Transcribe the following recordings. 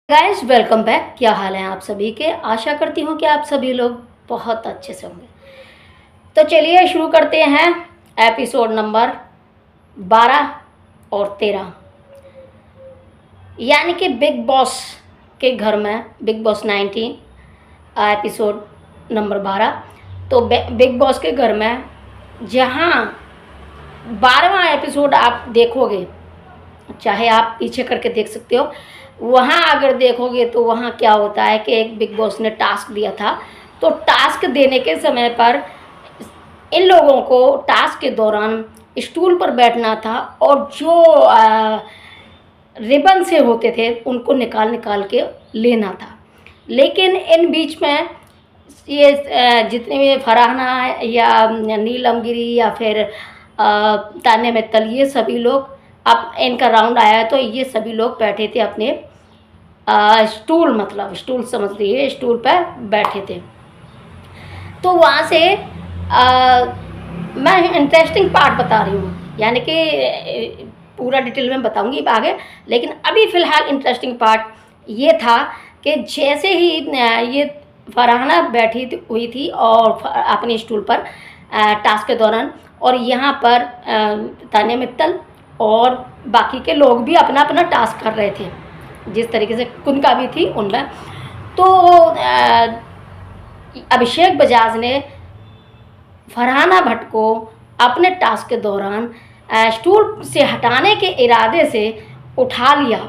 Guys welcome back. क्या हाल है आप सभी के। आशा करती हूँ कि आप सभी लोग बहुत अच्छे से होंगे। तो चलिए शुरू करते हैं एपिसोड नंबर 12 और 13, यानी कि बिग बॉस के घर में बिग बॉस 19 एपिसोड नंबर 12। तो बिग बॉस के घर में जहाँ 12वां एपिसोड आप देखोगे, चाहे आप पीछे करके देख सकते हो, वहाँ अगर देखोगे तो वहाँ क्या होता है कि एक बिग बॉस ने टास्क दिया था। तो टास्क देने के समय पर इन लोगों को टास्क के दौरान स्टूल पर बैठना था और जो रिबन से होते थे उनको निकाल निकाल के लेना था। लेकिन इन बीच में ये जितने भी फरहाना या नीलम गिरी या फिर तान्या मित्तल, ये सभी लोग, अब इनका राउंड आया तो ये सभी लोग बैठे थे अपने स्टूल, मतलब स्टूल समझ लीजिए, स्टूल पर बैठे थे। तो वहाँ से मैं इंटरेस्टिंग पार्ट बता रही हूँ, यानी कि पूरा डिटेल में बताऊंगी आगे, लेकिन अभी फ़िलहाल इंटरेस्टिंग पार्ट ये था कि जैसे ही ये फरहाना बैठी हुई थी और अपने स्टूल पर टास्क के दौरान, और यहाँ पर तान्या मित्तल और बाकी के लोग भी अपना अपना टास्क कर रहे थे, जिस तरीके से कुनका भी थी उनमें। तो अभिषेक बजाज ने फरहाना भट्ट को अपने टास्क के दौरान स्टूल से हटाने के इरादे से उठा लिया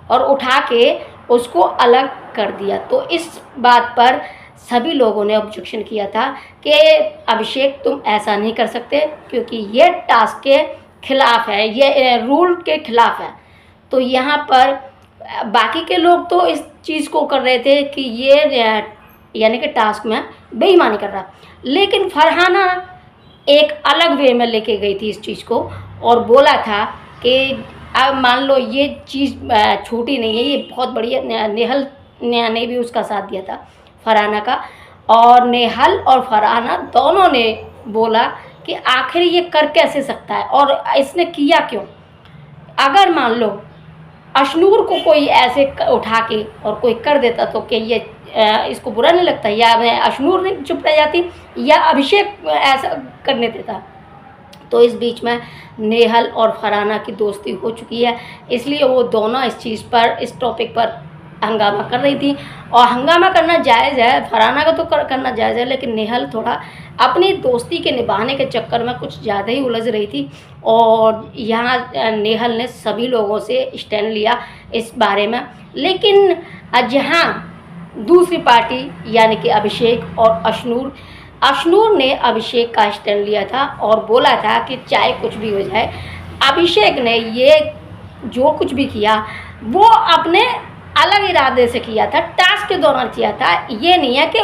और उठा के उसको अलग कर दिया। तो इस बात पर सभी लोगों ने ऑब्जेक्शन किया था कि अभिषेक तुम ऐसा नहीं कर सकते, क्योंकि ये टास्क के खिलाफ है, ये रूल के खिलाफ है। तो यहाँ पर बाकी के लोग तो इस चीज़ को कर रहे थे कि ये यानी कि टास्क में बेईमानी कर रहा, लेकिन फरहाना एक अलग वे में लेके गई थी इस चीज़ को और बोला था कि अब मान लो ये चीज़ छोटी नहीं है, ये बहुत बड़ी है। नेहल ने भी उसका साथ दिया था फरहाना का, और नेहल और फरहाना दोनों ने बोला कि आखिर ये कर कैसे सकता है और इसने किया क्यों। अगर मान लो अशनूर को कोई ऐसे उठा के और कोई कर देता तो क्या ये इसको बुरा नहीं लगता, या अशनूर नहीं चुप रह जाती, या अभिषेक ऐसा करने देता। तो इस बीच में नेहल और फरहाना की दोस्ती हो चुकी है, इसलिए वो दोनों इस चीज़ पर, इस टॉपिक पर हंगामा कर रही थी। और हंगामा करना जायज़ है, फरहाना का तो करना जायज़ है, लेकिन नेहल थोड़ा अपनी दोस्ती के निभाने के चक्कर में कुछ ज़्यादा ही उलझ रही थी। और यहाँ नेहल ने सभी लोगों से स्टैंड लिया इस बारे में। लेकिन जहाँ दूसरी पार्टी यानी कि अभिषेक और अशनूर ने अभिषेक का स्टैंड लिया था और बोला था कि चाहे कुछ भी हो जाए, अभिषेक ने ये जो कुछ भी किया वो अपने अलग इरादे से किया था, टास्क के दौरान किया था। ये नहीं है कि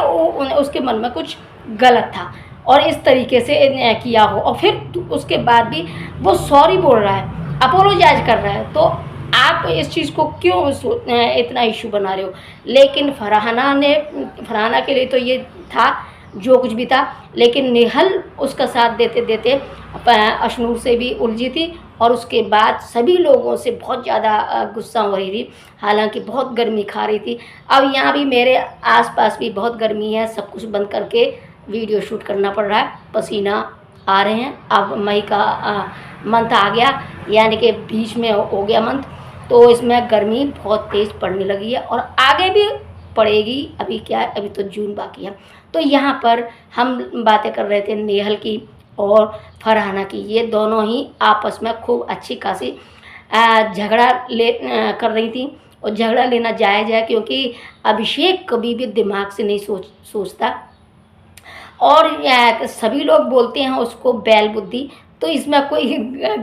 उसके मन में कुछ गलत था और इस तरीके से किया हो, और फिर उसके बाद भी वो सॉरी बोल रहा है, अपोलोजाइज कर रहा है। तो आप इस चीज़ को क्यों इतना इशू बना रहे हो। लेकिन फरहाना के लिए तो ये था जो कुछ भी था, लेकिन नेहल उसका साथ देते देते अशनूर से भी उलझी थी और उसके बाद सभी लोगों से बहुत ज़्यादा गुस्सा हो रही थी। हालांकि बहुत गर्मी खा रही थी। अब यहाँ भी मेरे आसपास भी बहुत गर्मी है, सब कुछ बंद करके वीडियो शूट करना पड़ रहा है, पसीना आ रहे हैं। अब मई का मंथ आ गया, यानी कि बीच में हो गया मंथ, तो इसमें गर्मी बहुत तेज़ पड़ने लगी है और आगे भी पड़ेगी। अभी क्या है, अभी तो जून बाकी है। तो यहाँ पर हम बातें कर रहे थे नेहल की और फरहाना की। ये दोनों ही आपस में खूब अच्छी खासी झगड़ा कर रही थी, और झगड़ा लेना जायज़ है, क्योंकि अभिषेक कभी भी दिमाग से नहीं सोचता और सभी लोग बोलते हैं उसको बैल बुद्धि। तो इसमें कोई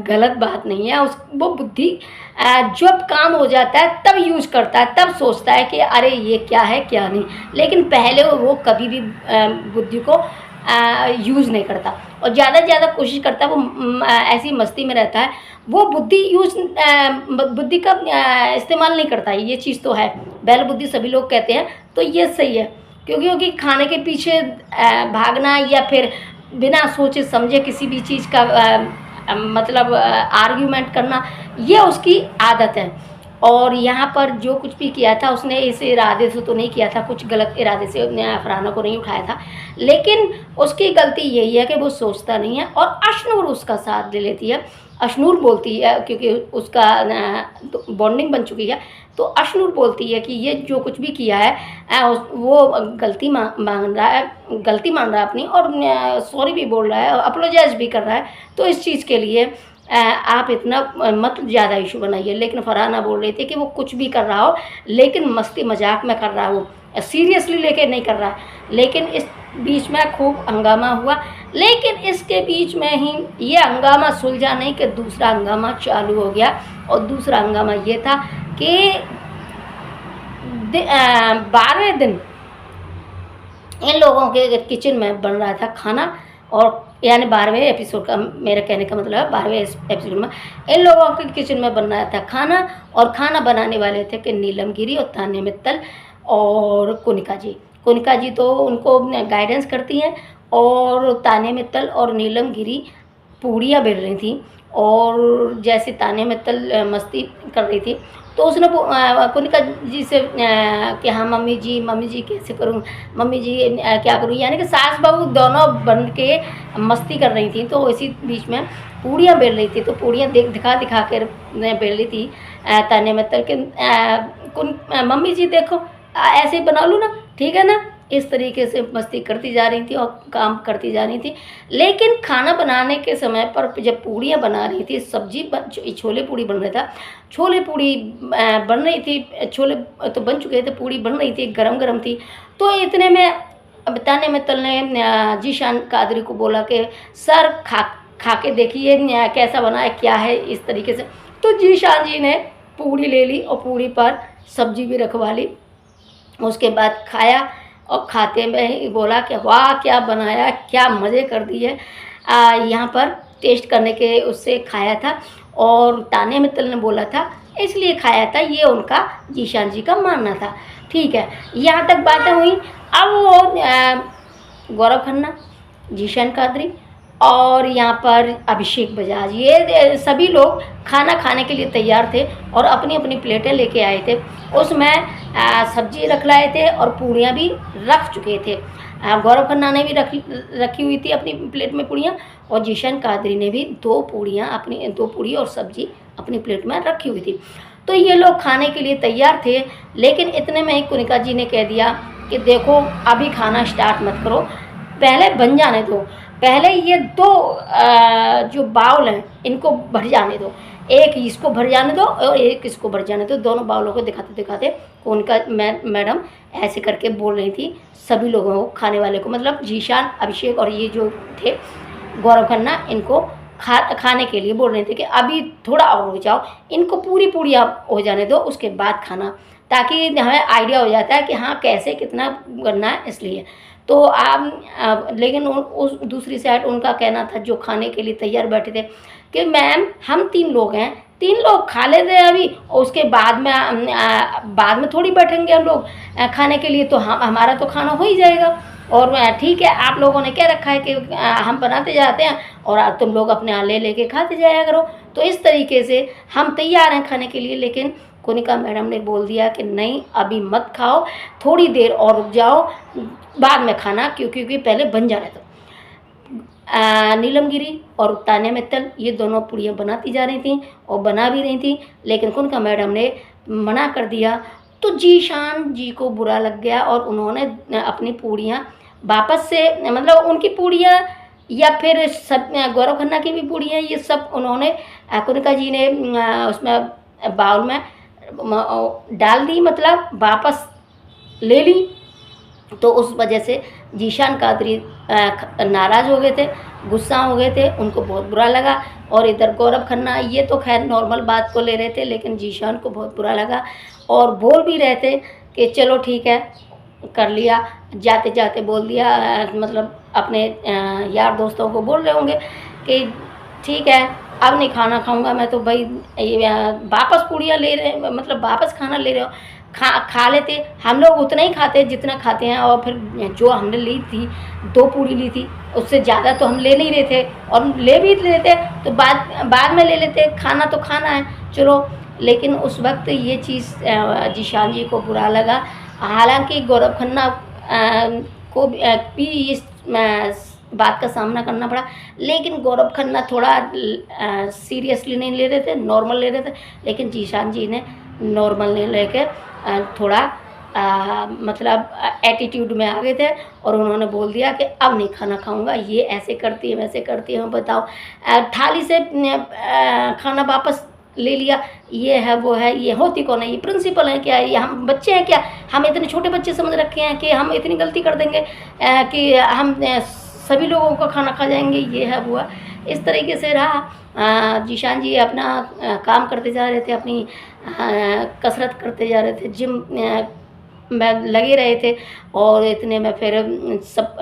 गलत बात नहीं है। वो बुद्धि जब काम हो जाता है तब यूज़ करता है, तब सोचता है कि अरे ये क्या है क्या नहीं, लेकिन पहले वो कभी भी बुद्धि को यूज़ नहीं करता और ज़्यादा से ज़्यादा कोशिश करता है। वो ऐसी मस्ती में रहता है, वो बुद्धि का इस्तेमाल नहीं करता है। ये चीज़ तो है, बैल बुद्धि सभी लोग कहते हैं, तो ये सही है। क्योंकि खाने के पीछे भागना या फिर बिना सोचे समझे किसी भी चीज़ का मतलब आर्ग्यूमेंट करना, ये उसकी आदत है। और यहाँ पर जो कुछ भी किया था उसने इस इरादे से तो नहीं किया था, कुछ गलत इरादे से फरहाना को नहीं उठाया था, लेकिन उसकी गलती यही है कि वो सोचता नहीं है और अशनूर उसका साथ ले लेती है। अशनूर बोलती है, क्योंकि उसका बॉन्डिंग बन चुकी है, तो अशनूर बोलती है कि ये जो कुछ भी किया है वो गलती मान रहा है, गलती मान रहा है अपनी, और सॉरी भी बोल रहा है, अपोलोजाइज भी कर रहा है। तो इस चीज़ के लिए आप इतना मत ज़्यादा इशू बनाइए। लेकिन फरहाना बोल रही थी कि वो कुछ भी कर रहा हो, लेकिन मस्ती मजाक में कर रहा हो, सीरियसली लेके नहीं कर रहा। लेकिन इस बीच में खूब हंगामा हुआ, लेकिन इसके बीच में ही ये हंगामा सुलझा नहीं कि दूसरा हंगामा चालू हो गया। और दूसरा हंगामा ये था कि 12वें दिन इन लोगों के किचन में बन रहा था खाना, और यानी 12वें एपिसोड का मेरा कहने का मतलब है 12वें एपिसोड में इन लोगों के किचन में बन रहा था खाना। और खाना बनाने वाले थे कि नीलम गिरी और तान्या मित्तल और कनिका जी। कनिका जी तो उनको गाइडेंस करती हैं, और तान्या मित्तल और नीलम गिरी पूड़ियाँ बेल रही थी। और जैसे तान्या मित्तल मस्ती कर रही थी, तो उसने कनिका जी से कि हाँ मम्मी जी कैसे करूँ, मम्मी जी क्या करूँ, यानी कि सास बहू दोनों बन के मस्ती कर रही थी। तो इसी बीच में पूड़ियाँ बेल रही थी, तो पूड़ियाँ दिखा कर बेल रही थी तान्या मित्तल के मम्मी जी देखो ऐसे ही बना लूँ ना, ठीक है ना। इस तरीके से मस्ती करती जा रही थी और काम करती जा रही थी। लेकिन खाना बनाने के समय पर जब पूड़ियाँ बना रही थी, छोले पूड़ी बन रहा था, छोले पूड़ी बन रही थी, छोले तो बन चुके थे, पूड़ी बन रही थी, गरम गरम थी। तो इतने में अब तान्या मित्तल ने जीशान कादरी को बोला कि सर खा के देखिए कैसा बना है, क्या है, इस तरीके से। तो जीशान जी ने पूड़ी ले ली और पूड़ी पर सब्जी भी रखवा ली। उसके बाद खाया, और खाते में ही बोला कि वाह क्या बनाया, क्या मज़े कर दिए। यहाँ पर टेस्ट करने के उससे खाया था, और तान्या मित्तल ने बोला था इसलिए खाया था, ये उनका जीशान जी का मानना था। ठीक है, यहाँ तक बातें हुई। अब वो गौरव खन्ना, जीशान कादरी और यहाँ पर अभिषेक बजाज, ये सभी लोग खाना खाने के लिए तैयार थे और अपनी अपनी प्लेटें लेके आए थे। उसमें सब्जी रख लाए थे और पूड़ियाँ भी रख चुके थे। गौरव खन्ना ने भी रखी हुई थी अपनी प्लेट में पूड़ियाँ, और जीशान कादरी ने भी 2 पूड़ी और सब्जी अपनी प्लेट में रखी हुई थी। तो ये लोग खाने के लिए तैयार थे। लेकिन इतने में ही कनिका जी ने कह दिया कि देखो अभी खाना स्टार्ट मत करो, पहले बन जाने दो, पहले ये 2 जो बाउल हैं इनको भर जाने दो, एक इसको भर जाने दो और एक इसको भर जाने दो। दोनों बाउलों को दिखाते दिखाते कनिका मैडम ऐसे करके बोल रही थी सभी लोगों को, खाने वाले को, मतलब जीशान, अभिषेक और ये जो थे गौरव खन्ना, इनको खाने के लिए बोल रहे थे कि अभी थोड़ा और रुक जाओ, इनको पूरी पूड़ियाँ हो जाने दो, उसके बाद खाना, ताकि हमें आइडिया हो जाता है कि हाँ कैसे कितना करना है। इसलिए तो लेकिन उस दूसरी साइड उनका कहना था, जो खाने के लिए तैयार बैठे थे, कि मैम हम 3 लोग हैं, 3 लोग खा लेते हैं अभी, और उसके बाद में थोड़ी बैठेंगे हम लोग खाने के लिए, तो हमारा तो खाना हो ही जाएगा। और ठीक है, आप लोगों ने क्या रखा है कि हम बनाते जाते हैं और तुम लोग अपने यहाँ लेके खाते जाया करो। तो इस तरीके से हम तैयार हैं खाने के लिए। लेकिन कनिका मैडम ने बोल दिया कि नहीं अभी मत खाओ, थोड़ी देर और रुक जाओ, बाद में खाना, क्योंकि पहले बन जाने दो। नीलम गिरी और तान्या मित्तल ये दोनों पूड़ियाँ बनाती जा रही थी और बना भी रही थी, लेकिन कनिका मैडम ने मना कर दिया। तो जीशान जी को बुरा लग गया और उन्होंने अपनी पूड़ियाँ वापस से, मतलब उनकी पूड़ियाँ या फिर सब गौरव खन्ना की भी पूड़ियाँ, ये सब उन्होंने कनिका जी ने उसमें बाउल में डाल दी, मतलब वापस ले ली। तो उस वजह से जीशान कादरी नाराज़ हो गए थे, गुस्सा हो गए थे, उनको बहुत बुरा लगा। और इधर गौरव खन्ना ये तो खैर नॉर्मल बात को ले रहे थे, लेकिन जीशान को बहुत बुरा लगा और बोल भी रहे थे कि चलो ठीक है कर लिया, जाते जाते बोल दिया, मतलब अपने यार दोस्तों को बोल रहे होंगे कि ठीक है अब नहीं खाना खाऊंगा मैं, तो भाई वापस पूड़ियाँ ले रहे, मतलब वापस खाना ले रहे हो, खा लेते। हम लोग उतना ही खाते जितना खाते हैं, और फिर जो हमने ली थी 2 पूड़ी ली थी, उससे ज़्यादा तो हम ले नहीं रहे थे, और ले भी लेते तो बाद में ले लेते, खाना तो खाना है चलो। लेकिन उस वक्त ये चीज़ जीशान जी को बुरा लगा। हालांकि गौरव खन्ना को भी इस बात का सामना करना पड़ा, लेकिन गौरव खन्ना थोड़ा सीरियसली नहीं ले रहे थे, नॉर्मल ले रहे थे। लेकिन जीशान जी ने नॉर्मल नहीं लेके थोड़ा मतलब एटीट्यूड में आ गए थे और उन्होंने बोल दिया कि अब नहीं खाना खाऊंगा, ये ऐसे करती है वैसे करती है, बताओ। थाली से खाना वापस ले लिया, ये है वो है, ये होती कौन है, ये प्रिंसिपल है क्या, ये हम बच्चे हैं क्या, हम इतने छोटे बच्चे समझ रखे हैं कि हम इतनी गलती कर देंगे कि हम सभी लोगों का खाना खा जाएंगे, ये है वो है। इस तरीके से रहा। जीशान जी अपना काम करते जा रहे थे, अपनी कसरत करते जा रहे थे, जिम में लगे रहे थे और इतने में फिर सब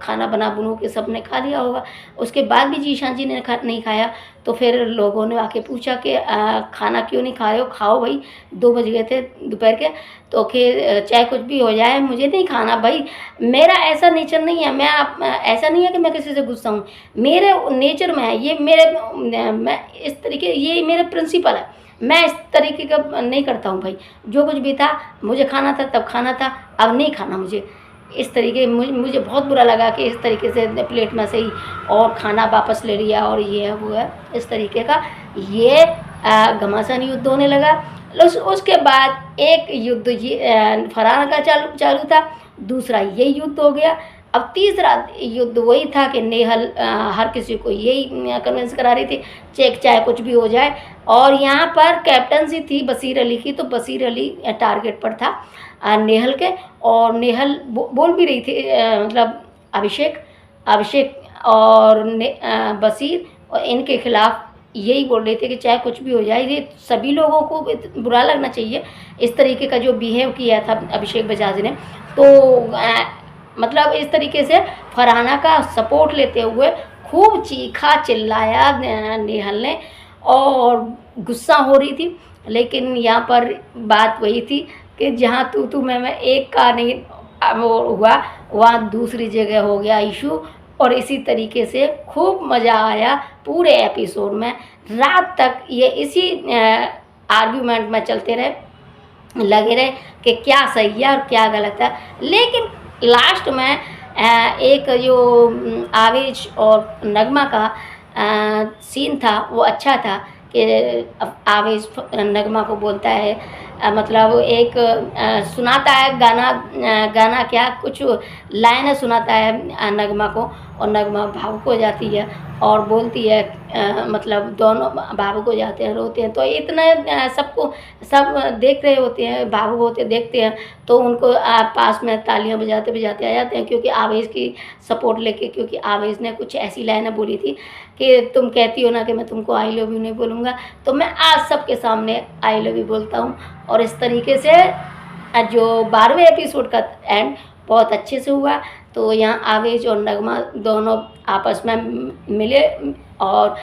खाना बना बुनू के सब ने खा लिया होगा। उसके बाद भी जीशान जी ने नहीं खाया, तो फिर लोगों ने आके पूछा कि खाना क्यों नहीं खा रहे हो, खाओ भाई, 2 बज गए थे दोपहर के, तो कि चाहे कुछ भी हो जाए मुझे नहीं खाना भाई, मेरा ऐसा नेचर नहीं है, मैं ऐसा नहीं है कि मैं किसी से गुस्सा हूँ, मेरे नेचर में है ये, मैं इस तरीके, ये मेरे प्रिंसिपल है, मैं इस तरीके का नहीं करता हूँ भाई, जो कुछ भी था मुझे खाना था तब खाना था, अब नहीं खाना मुझे। इस तरीके मुझे बहुत बुरा लगा कि इस तरीके से प्लेट में से ही और खाना वापस ले लिया और ये है वो है, इस तरीके का ये घमासान युद्ध होने लगा। उसके बाद एक युद्ध ये फरहाना का चालू था, दूसरा ये युद्ध हो गया। अब तीसरा युद्ध वही था कि नेहल हर किसी को यही कन्विंस करा रही थी चेक चाहे कुछ भी हो जाए, और यहाँ पर कैप्टनसी थी बशीर अली की, तो बशीर अली टारगेट पर था नेहल के, और नेहल बोल भी रही थी मतलब अभिषेक और बशीर और इनके खिलाफ यही बोल रहे थे कि चाहे कुछ भी हो जाए, ये सभी लोगों को बुरा लगना चाहिए इस तरीके का जो बिहेव किया था अभिषेक बजाज ने। तो मतलब इस तरीके से फरहाना का सपोर्ट लेते हुए खूब चीखा चिल्लाया नेहल ने और गुस्सा हो रही थी। लेकिन यहाँ पर बात वही थी कि जहाँ तू मैं एक का नहीं वो हुआ, वहाँ दूसरी जगह हो गया इशू, और इसी तरीके से खूब मज़ा आया पूरे एपिसोड में। रात तक ये इसी आर्ग्यूमेंट में चलते रहे, लगे रहे कि क्या सही है और क्या गलत है। लेकिन लास्ट में एक जो आवेश और नगमा का सीन था वो अच्छा था कि आवेश नगमा को बोलता है मतलब एक सुनाता है गाना क्या कुछ लाइनें सुनाता है नगमा को, और नगमा भावुक हो जाती है और बोलती है मतलब दोनों भावुक हो जाते हैं, रोते हैं। तो इतना सब देख रहे होते हैं, भावुक होते देखते हैं, तो उनको पास में तालियां बजाते बजाते आ जाते हैं, क्योंकि आवेश की सपोर्ट लेके, क्योंकि आवेश ने कुछ ऐसी लाइनें बोली थी कि तुम कहती हो ना कि मैं तुमको आई लव यू नहीं बोलूँगा, तो मैं आज सबके सामने आई लव यू बोलता हूँ। और इस तरीके से जो 12वें एपिसोड का एंड बहुत अच्छे से हुआ। तो यहाँ आवेश और नगमा दोनों आपस में मिले और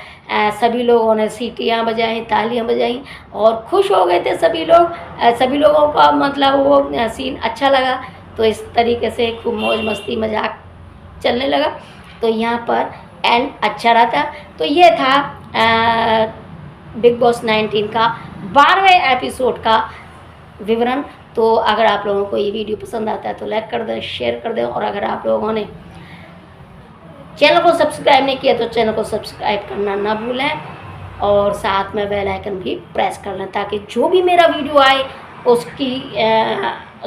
सभी लोगों ने सीटियाँ बजाई, तालियाँ बजाई और खुश हो गए थे सभी लोग। सभी लोगों का मतलब वो सीन अच्छा लगा। तो इस तरीके से खूब मौज मस्ती मजाक चलने लगा। तो यहाँ पर एंड अच्छा रहा था। तो ये था बिग बॉस 19 का 12वें एपिसोड का विवरण। तो अगर आप लोगों को ये वीडियो पसंद आता है तो लाइक कर दें, शेयर कर दें, और अगर आप लोगों ने चैनल को सब्सक्राइब नहीं किया तो चैनल को सब्सक्राइब करना ना भूलें, और साथ में बेल आइकन भी प्रेस कर लें ताकि जो भी मेरा वीडियो आए उसकी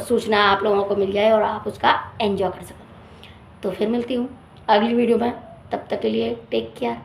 सूचना आप लोगों को मिल जाए और आप उसका एंजॉय कर सकें। तो फिर मिलती हूँ अगली वीडियो में, तब तक के लिए टेक केयर।